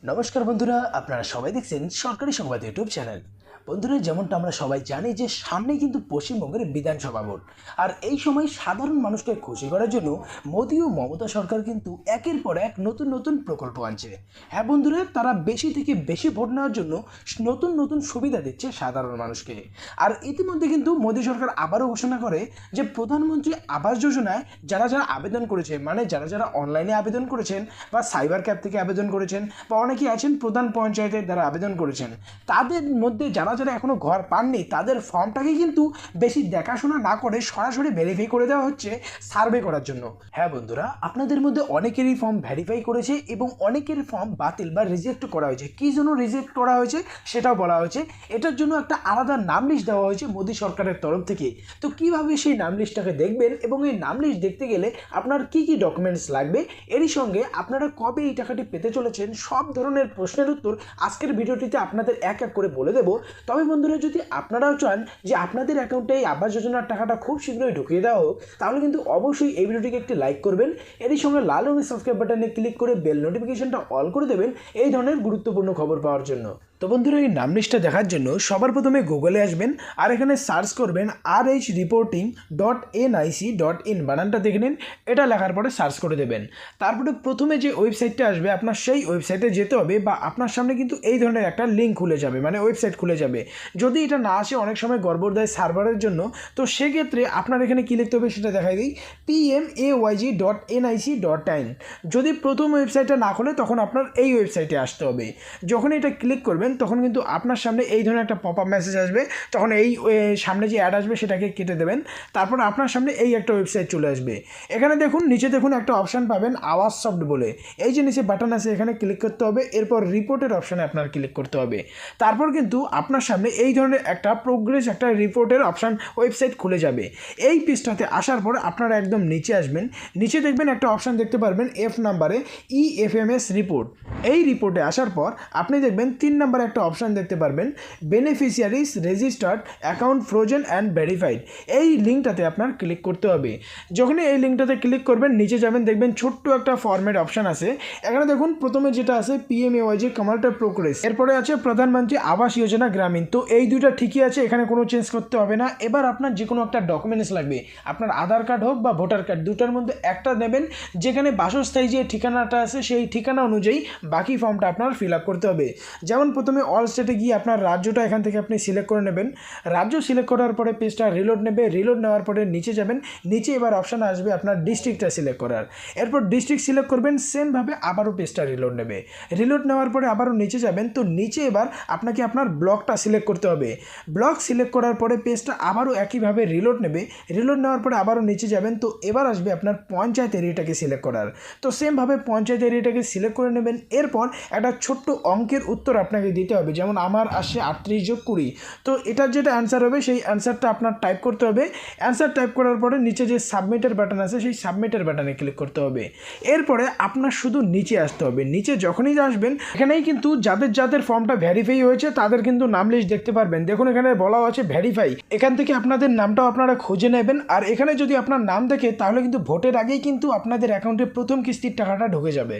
নমস্কার বন্ধুরা, আপনারা সবাই দেখছেন সরকারি সংবাদ ইউটিউব চ্যানেল। বন্ধুরা, যেমনটা আমরা সবাই জানি যে সামনে কিন্তু পশ্চিমবঙ্গের বিধানসভা ভোট, আর এই সময় সাধারণ মানুষকে খুশি করার জন্য মোদী ও মমতা সরকার কিন্তু একের পর এক নতুন নতুন প্রকল্প আনছে। হ্যাঁ বন্ধুরা, তারা বেশি থেকে বেশি ভোট নেওয়ার জন্য নতুন নতুন সুবিধা দিচ্ছে সাধারণ মানুষকে। আর ইতিমধ্যে কিন্তু মোদী সরকার আবারও ঘোষণা করে যে প্রধানমন্ত্রী আবাস যোজনায় যারা যারা আবেদন করেছে, মানে যারা যারা অনলাইনে আবেদন করেছেন বা সাইবার ক্যাফ থেকে আবেদন করেছেন বা অনেকেই আছেন প্রধান পঞ্চায়েতের দ্বারা আবেদন করেছেন, তাদের মধ্যে যারা যারা এখনও ঘর পাননি তাদের ফর্মটাকে কিন্তু বেশি দেখাশোনা না করে সরাসরি ভেরিফাই করে দেওয়া হচ্ছে সার্ভে করার জন্য। হ্যাঁ বন্ধুরা, আপনাদের মধ্যে অনেকেরই ফর্ম ভেরিফাই করেছে এবং অনেকের ফর্ম বাতিল বা রিজেক্ট করা হয়েছে। কী জন্য রিজেক্ট করা হয়েছে সেটাও বলা হয়েছে। এটার জন্য একটা আলাদা নাম লিস্ট দেওয়া হয়েছে মোদী সরকারের তরফ থেকে। তো কীভাবে সেই নাম লিস্টটাকে দেখবেন এবং এই নাম লিস্ট দেখতে গেলে আপনার কী কী ডকুমেন্টস লাগবে, এরই সঙ্গে আপনারা কবে এই টাকাটি পেতে চলেছেন, সব ধরনের প্রশ্নের উত্তর আজকের ভিডিওটিতে আপনাদের এক এক করে বলে দেবো। তবে বন্ধুরা, যদি আপনারাও চান যে আপনাদের অ্যাকাউন্টে এই আবাস যোজনার টাকাটা খুব শীঘ্রই ঢুকিয়ে দেওয়া হোক, তাহলে কিন্তু অবশ্যই এই ভিডিওটিকে একটি লাইক করবেন। এরই সঙ্গে লাল রঙের সাবস্ক্রাইব বাটনে ক্লিক করে বেল নোটিফিকেশনটা অল করে দেবেন এই ধরনের গুরুত্বপূর্ণ খবর পাওয়ার জন্য। তো বন্ধুরা, এই নাম লিস্টটা দেখার জন্য সবার প্রথমে গুগলে আসবেন আর এখানে সার্চ করবেন rh-reporting.nic.in, বানানটা দেখে নিন। এটা লেখার পরে সার্চ করে দেবেন। তারপরে প্রথমে যে ওয়েবসাইটটা আসবে আপনার সেই ওয়েবসাইটে যেতে হবে, বা আপনার সামনে কিন্তু এই ধরনের একটা লিঙ্ক খুলে যাবে, মানে ওয়েবসাইট খুলে যাবে। যদি এটা না আসে, অনেক সময় গড়বড় দেয় সার্ভারের জন্য, তো সেক্ষেত্রে আপনার এখানে কী লিখতে হবে সেটা দেখাই দিই, pmayg.nic.in। যদি প্রথম ওয়েবসাইটটা না খোলে তখন আপনার এই ওয়েবসাইটে আসতে হবে। যখন এটা ক্লিক করবেন তখন কিন্তু আপনার সামনে এই ধরনের একটা পপ আপ মেসেজ আসবে। তখন এই সামনে যে অ্যাড আসবে সেটাকে কেটে দেবেন। তারপর আপনার সামনে এই একটা ওয়েবসাইট চলে আসবে। এখানে দেখুন, নিচে দেখুন একটা অপশান পাবেন আওয়াজ সফট বলে। এই যে নিচে বাটন আছে, এখানে ক্লিক করতে হবে। এরপর রিপোর্টের অপশানে আপনার ক্লিক করতে হবে। তারপর কিন্তু আপনার সামনে এই ধরনের একটা প্রোগ্রেস, একটা রিপোর্টের অপশান ওয়েবসাইট খুলে যাবে। এই পেজটাতে আসার পর আপনারা একদম নিচে আসবেন। নিচে দেখবেন একটা অপশান দেখতে পারবেন এফ নাম্বারে, EFMS রিপোর্ট। এই রিপোর্টে আসার পর আপনি দেখবেন 3 নাম্বার একটা অপশান দেখতে পারবেন beneficiaries registered account frozen and verified. এই লিঙ্কটাতে আপনার ক্লিক করতে হবে। যখনই এই লিঙ্কটাতে ক্লিক করবেন, নিচে যাবেন, দেখবেন ছোট্ট একটা ফরম্যাট অপশান আছে। এখানে দেখুন প্রথমে যেটা আছে PMAYG কমার্টার প্রোগ্রেস, এরপরে আছে প্রধানমন্ত্রী আবাস যোজনা গ্রামীণ। তো এই দুইটা ঠিকই আছে, এখানে কোনো চেঞ্জ করতে হবে না। এবার আপনার যে কোনো একটা ডকুমেন্টস লাগবে, আপনার আধার কার্ড হোক বা ভোটার কার্ড, দুটার মধ্যে একটা নেবেন। যেখানে বাসস্থায়ী যে ঠিকানাটা আছে সেই ঠিকানা অনুযায়ী বাকি ফর্মটা আপনার ফিল আপ করতে হবে। যেমন প্রথমে অল স্টেটে গিয়ে আপনার রাজ্যটা এখান থেকে আপনি সিলেক্ট করে নেবেন। রাজ্য সিলেক্ট করার পরে পেজটা রিলোড নেবে। রিলোড নেওয়ার পরে নিচে যাবেন। নিচে এবার অপশান আসবে আপনার ডিস্ট্রিক্টটা সিলেক্ট করার। এরপর ডিস্ট্রিক্ট সিলেক্ট করবেন। সেমভাবে আবারও পেজটা রিলোড নেবে। রিলোড নেওয়ার পরে আবারও নিচে যাবেন। তো নিচে এবার আপনাকে আপনার ব্লকটা সিলেক্ট করতে হবে। ব্লক সিলেক্ট করার পরে পেজটা আবারও একইভাবে রিলোড নেবে। রিলোড নেওয়ার পরে আবারও নিচে যাবেন। তো এবার আসবে আপনার পঞ্চায়েত এরিয়াটাকে সিলেক্ট করার। তো সেমভাবে পঞ্চায়েত এরিয়াটাকে সিলেক্ট করে নেবেন। এরপর একটা ছোট্ট অঙ্কের উত্তর আপনাকে দিতে হবে। যেমন আমার আসে 38+20। তো এটার যেটা অ্যান্সার হবে সেই অ্যান্সারটা আপনার টাইপ করতে হবে। অ্যান্সার টাইপ করার পরে নিচে যে সাবমিটের বাটন আছে সেই সাবমিটের বাটনে ক্লিক করতে হবে। এরপরে আপনার শুধু নিচে আসতে হবে। নিচে যখনই আসবেন, এখানেই কিন্তু যাদের যাদের ফর্মটা ভেরিফাই হয়েছে তাদের কিন্তু নাম লিস্ট দেখতে পারবেন। দেখুন এখানে বলা আছে ভেরিফাই। এখান থেকে আপনাদের নামটাও আপনারা খুঁজে নেবেন। আর এখানে যদি আপনার নাম দেখে, তাহলে কিন্তু ভোটের আগেই কিন্তু আপনাদের অ্যাকাউন্টে প্রথম কিস্তির টাকাটা ঢুকে যাবে।